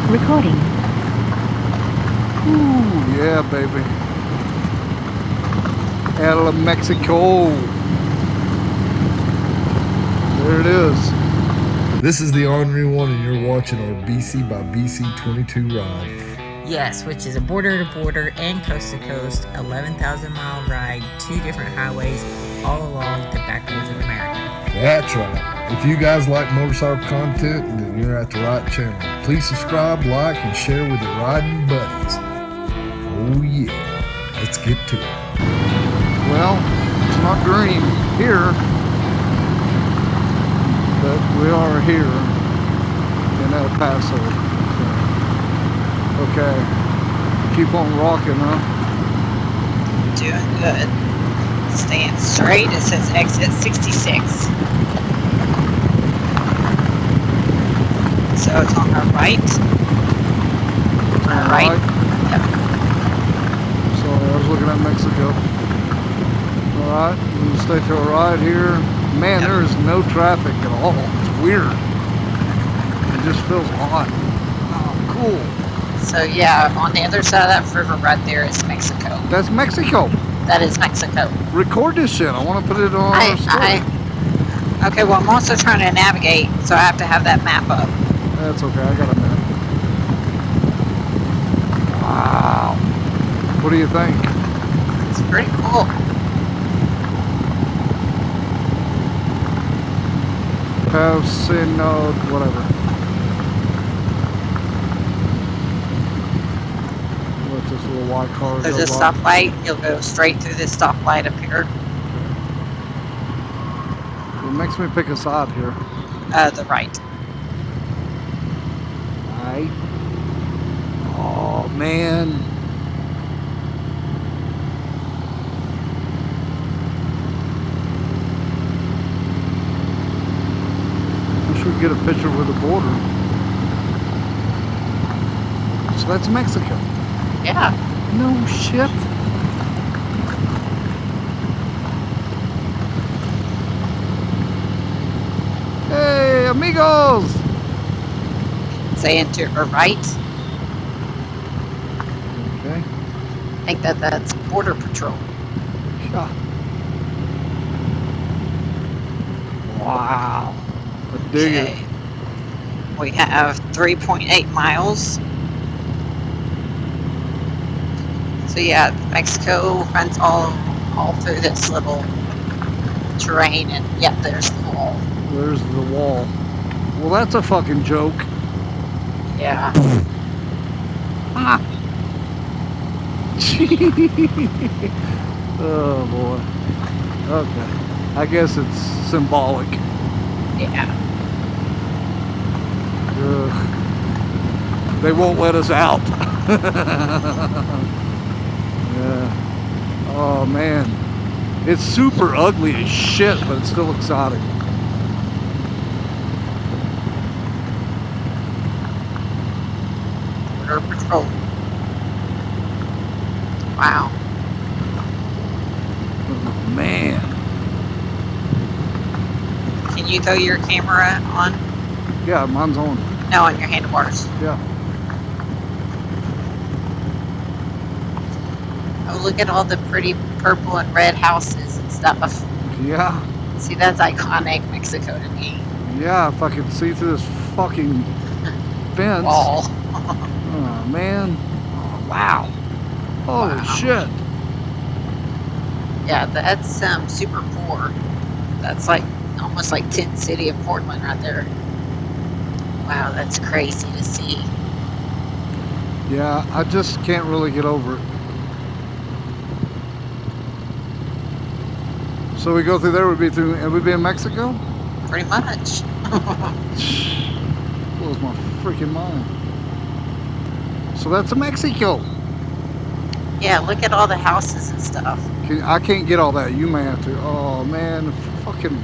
Recording. Ooh, yeah, baby. El Mexico. There it is. This is the Ornery One, and you're watching our BC by BC 22 ride. Yes, which is a border-to-border and coast-to-coast 11,000-mile ride, 2 different highways, all along the backwoods of America. That's right. If you guys like motorcycle content, then you're at the right channel. Please subscribe, like, and share with your riding buddies. Oh yeah, let's get to it. Well, it's not green here, but we are here in El Paso. So, okay, keep on rocking, huh? Doing good. Staying straight. It says exit 66. So it's on our right. On our right. Yep. Sorry, I was looking at Mexico. Alright, we'll stay to our right here. Man, Yep. there is no traffic at all. It's weird. It just feels odd. Oh, cool. So yeah, on the other side of that river right there is Mexico. That's Mexico. That is Mexico. Record this shit. I want to put it on our story. Okay, well I'm also trying to navigate, so I have to have that map up. That's okay, I got a minute. Wow. What do you think? It's pretty cool. Paso, whatever. Let this little white car There's go a by. stoplight. You'll go straight through this stoplight up here. It makes me pick a side here. The right. Right. Oh man. Wish we could get a picture with the border. So that's Mexico. Yeah. No shit. Hey, amigos! Saying to our right. Okay. I think that's Border Patrol. Yeah. Wow. I dig it. We have 3.8 miles. So yeah, Mexico runs all through this little terrain, and yeah, there's the wall. There's the wall. Well, that's a fucking joke. Yeah. Ah. Oh boy. Okay. I guess it's symbolic. Yeah. They won't let us out. Yeah. Oh man. It's super ugly as shit, but it's still exciting. Border Patrol. Wow. Oh, man. Can you throw your camera on? Yeah, mine's on. No, on your handlebars. Yeah. Oh, look at all the pretty purple and red houses and stuff. Yeah. See, that's iconic Mexico to me. Yeah, if I could see through this fucking fence. Wall. Oh, man. Oh, wow. Holy Wow. shit. Yeah, that's super poor. That's like almost like Tent City of Portland right there. Wow, that's crazy to see. Yeah, I just can't really get over it. So we go through there, we'd be in Mexico? Pretty much. Blows my freaking mind. So that's Mexico. Yeah, look at all the houses and stuff. I can't get all that. You may have to. Oh man, fucking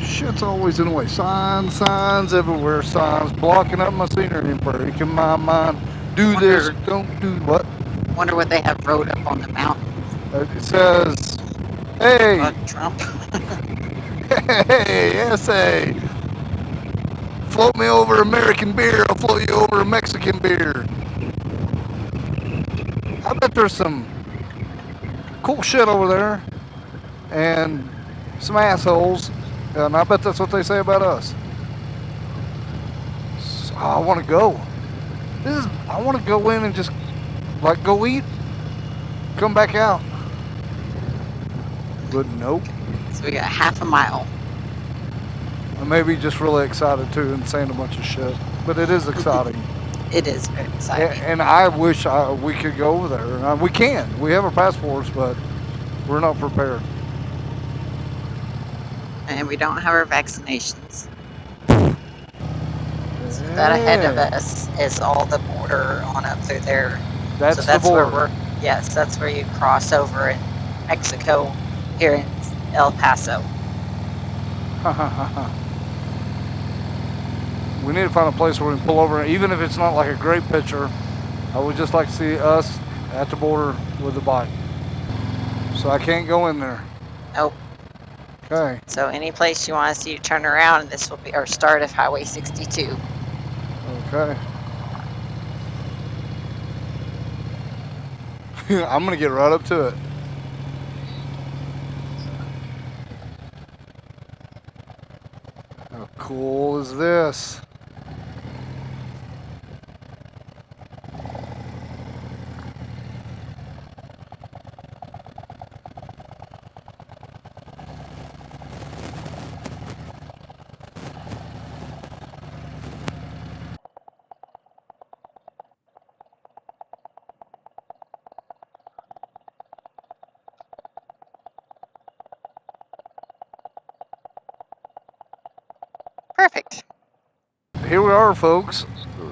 shit's always in the way. Signs everywhere. Signs blocking up my scenery and breaking my mind. Do this, don't do what? Wonder what they have wrote up on the mountain. It says, hey, Trump. hey, essay. float me over American beer, I'll float you over a Mexican beer. I bet there's some cool shit over there and some assholes, and I bet that's what they say about us. So, I want to go. I want to go in and just like go eat, come back out. But nope. So we got half a mile. I may be just really excited too and saying a bunch of shit, but it is exciting. It is very exciting. And I wish we could go over there. We can. We have our passports, but we're not prepared. And we don't have our vaccinations. So that ahead of us is all the border on up through there. That's so that's the border. where that's where you cross over in Mexico here in El Paso. We need to find a place where we can pull over, even if it's not like a great picture. I would just like to see us at the border with the bike. So I can't go in there. Nope. Okay. So any place you want to see you turn around, and this will be our start of Highway 62. Okay. I'm going to get right up to it. How cool is this? Perfect. Here we are, folks.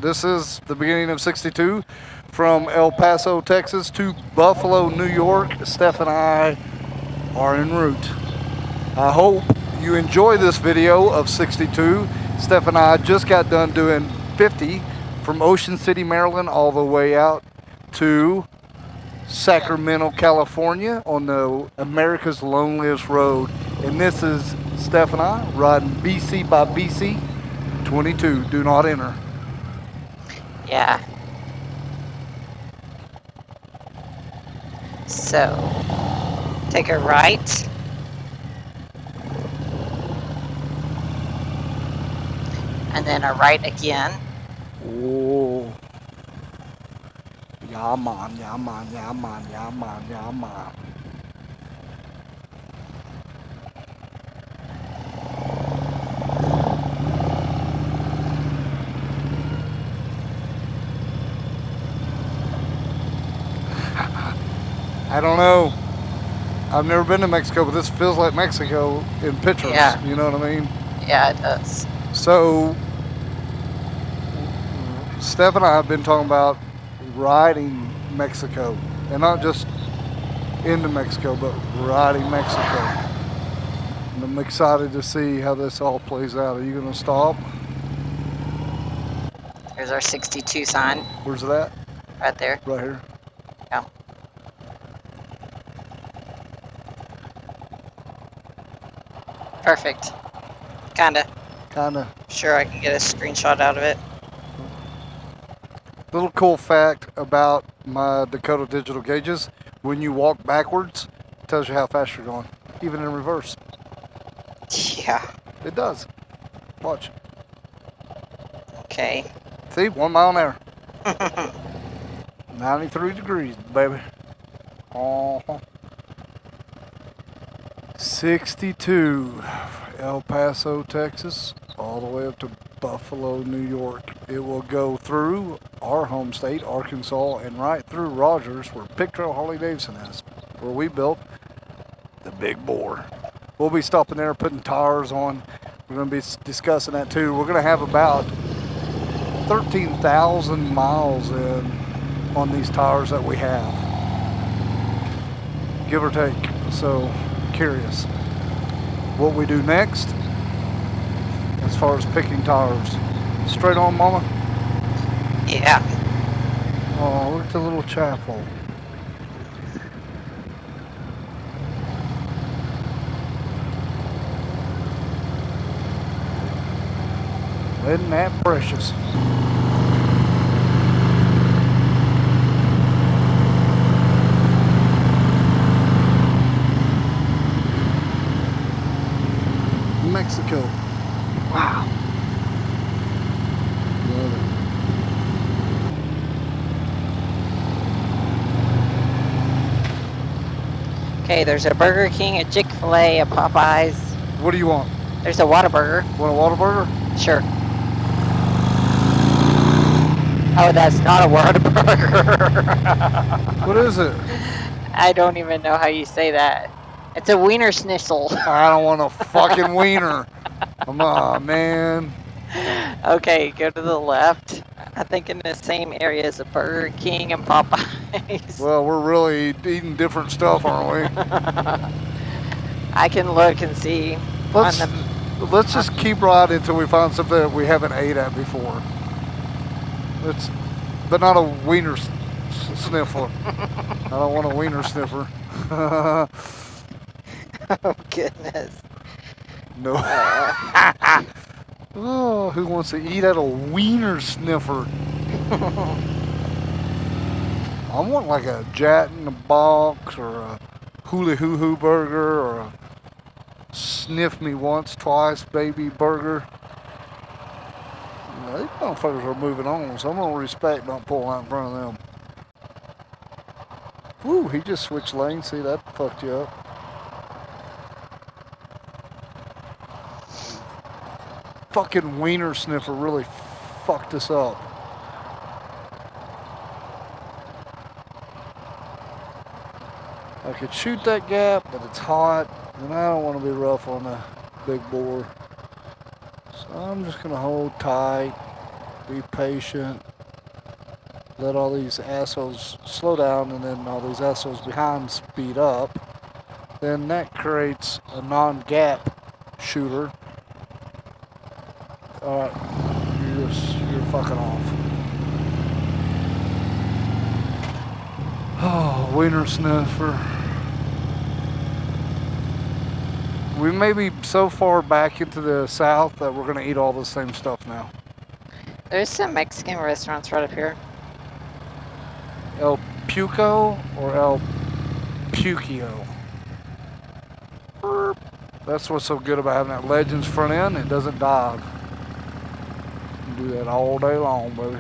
This is the beginning of 62 from El Paso, Texas to Buffalo, New York. Steph and I are en route. I hope you enjoy this video of 62. Steph and I just got done doing 50 from Ocean City, Maryland, all the way out to Sacramento, California on the America's Loneliest Road. And this is Steph and I riding BC by BC 22. Do not enter. Yeah. So, take a right. And then a right again. Oh. Yeah, man, yeah, man, yeah, man, yeah, man, yeah, man. I don't know. I've never been to Mexico, but this feels like Mexico in pictures. Yeah. You know what I mean? Yeah, it does. So, Steph and I have been talking about riding Mexico. And not just into Mexico, but riding Mexico. And I'm excited to see how this all plays out. Are you going to stop? There's our 62 sign. Where's that? Right there. Right here. Yeah. Perfect. Kinda. Sure, I can get a screenshot out of it. Little cool fact about my Dakota digital gauges: when you walk backwards, it tells you how fast you're going, even in reverse. Yeah. It does. Watch. Okay. See, 1 mile an hour. 93 degrees, baby. Uh-huh. 62, El Paso, Texas, all the way up to Buffalo, New York. It will go through our home state, Arkansas, and right through Rogers, where Pickrell Harley-Davidson is, where we built the Big Bore. We'll be stopping there, putting tires on. We're going to be discussing that too. We're going to have about 13,000 miles in on these tires that we have, give or take. So, curious what we do next as far as picking tires. Straight on, mama? Yeah. Oh, look at the little chapel. Isn't that precious? Mexico. Wow. Love it. Okay, there's a Burger King, a Chick-fil-A, a Popeyes. What do you want? There's a Whataburger. Want a Whataburger? Sure. Oh, that's not a Whataburger. What is it? I don't even know how you say that. It's a wiener schnitzel. I don't want a fucking wiener. Come on, man. Okay, go to the left. I think in the same area as a Burger King and Popeyes. Well, we're really eating different stuff, aren't we? I can look and see. Let's just keep riding until we find something that we haven't ate at before. But not a wiener sniffer. I don't want a wiener sniffer. Oh, goodness. No. Oh, who wants to eat at a wiener sniffer? I want like a Jack in the Box or a Hula Hoo Hoo burger or a Sniff Me Once, Twice Baby burger. You know, these motherfuckers are moving on, so I'm going to respect not pulling out in front of them. Woo, he just switched lanes. See, that fucked you up. Fucking wiener sniffer really fucked us up. I could shoot that gap, but it's hot, and I don't want to be rough on the big bore. So I'm just going to hold tight, be patient, let all these assholes slow down, and then all these assholes behind speed up. Then that creates a non-gap shooter. Alright, you're fucking off. Oh, wiener sniffer. We may be so far back into the south that we're going to eat all the same stuff now. There's some Mexican restaurants right up here. El Puco or El Pucio? That's what's so good about having that Legends front end. It doesn't dive. You can do that all day long, baby.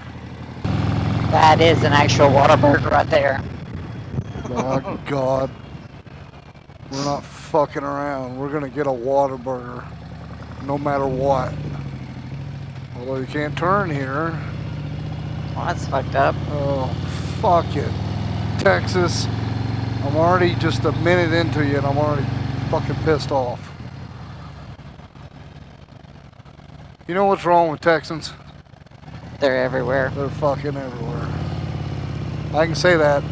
That is an actual Whataburger right there. Oh, God. We're not fucking around. We're going to get a Whataburger no matter what. Although you can't turn here. Well, that's fucked up. Oh, fuck it. Texas, I'm already just a minute into you and I'm already fucking pissed off. You know what's wrong with Texans? They're everywhere. They're fucking everywhere. I can say that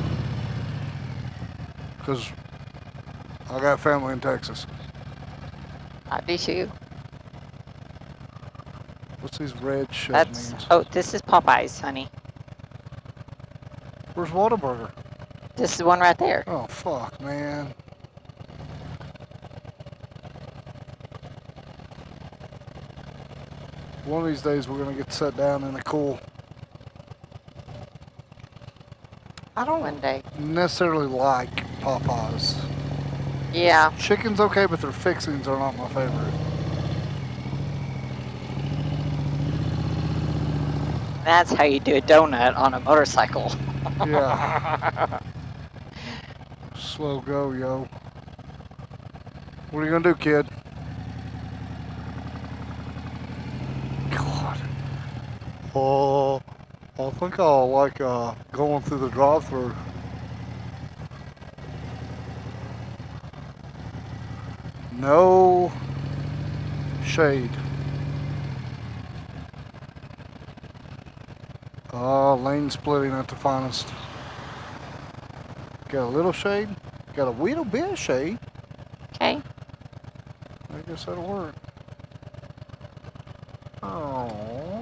because I got family in Texas. I do too. What's these red shit That's means? oh, this is Popeyes, honey. Where's Whataburger? This is one right there. Oh fuck, man. One of these days we're gonna get set down in the cool. I don't one day. Necessarily like Popeyes. Yeah. Chicken's okay, but their fixings are not my favorite. That's how you do a donut on a motorcycle. Yeah. Slow go, yo. What are you gonna do, kid? God. Oh, I think I'll like going through the drive-thru. No shade. Oh, lane splitting at the finest. Got a little shade. Got a little bit of shade. Okay. I guess that'll work. Oh.